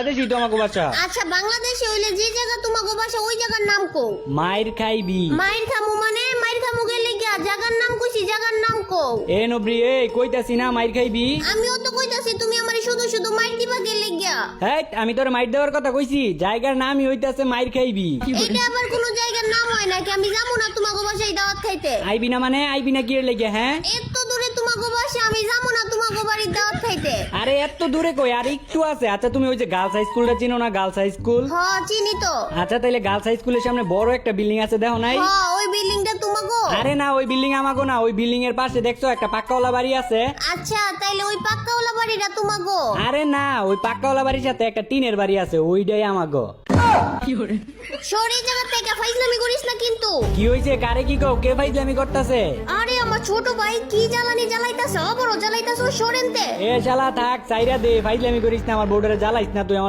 বাংলাদেশই তো আমাকে বাসা। আচ্ছা বাংলাদেশে হইলে যে জায়গা তোমাকে বাসা ওই জায়গার নাম কও। মায়ের খাইবি। মাইর খামু মানে মাইর খামু গেলে গিয়া জায়গার নাম কইছি, জায়গার নাম কও। এ নবরি এ কইতাছি না মাইর খাইবি। আমিও তো কইতাছি তুমি আমারে শুধু শুধু মাইর দিবা গেলে গিয়া। হ্যাঁ আমি তোর মাইর দেওয়ার কথা কইছি, জায়গার নামই হইতাছে মাইর খাইবি। এটা আবার কোন জায়গার নাম হয় নাকি? আমি যাবো না তোমাকে বাসায় দাওয়াত খাইতে। আইবি না মানে আইবি না কি এর লেগে? হ্যাঁ এত দূরে তোমাকে বাসা আমি যাবো না তোমাকে বাড়ির দাওয়াত খাইতে। আরে এত দূরে কই, আর একটু আছে। আচ্ছা তুমি ওই যে গার্লস হাই স্কুলটা চিনো না? Girls high school. হ চিনি তো। আচ্ছা তাইলে গার্লস হাই স্কুলের সামনে বড় একটা বিল্ডিং আছে, দেখো নাই? হ ওই বিল্ডিংটা তোমাকে। আরে না ওই বিল্ডিং আমাগো না, ওই বিল্ডিং এর পাশে দেখছো একটা পাক্কাওয়ালা বাড়ি আছে। আচ্ছা তাইলে ওই পাক্কাওয়ালা বাড়িটা তোমাকে। আরে না ওই পাক্কাওয়ালা বাড়ির সাথে একটা টিনের বাড়ি আছে, ওইটাই আমাগো। সরি জায়গা থেকে ফাইজলামি করিস না কিন্তু। কি হইছে? কারে কি কও? কে ফাইজলামি করতেছে? আরে আমার ছোট ভাই কি জ্বালানি জ্বালাইতাছে, বড় জ্বালাইতাছে সরেনতে। এ শালা থাক চাইরা দে, ফাইজলামি করিস না, আমার বোর্ডারে জ্বালাইস না তুই আমার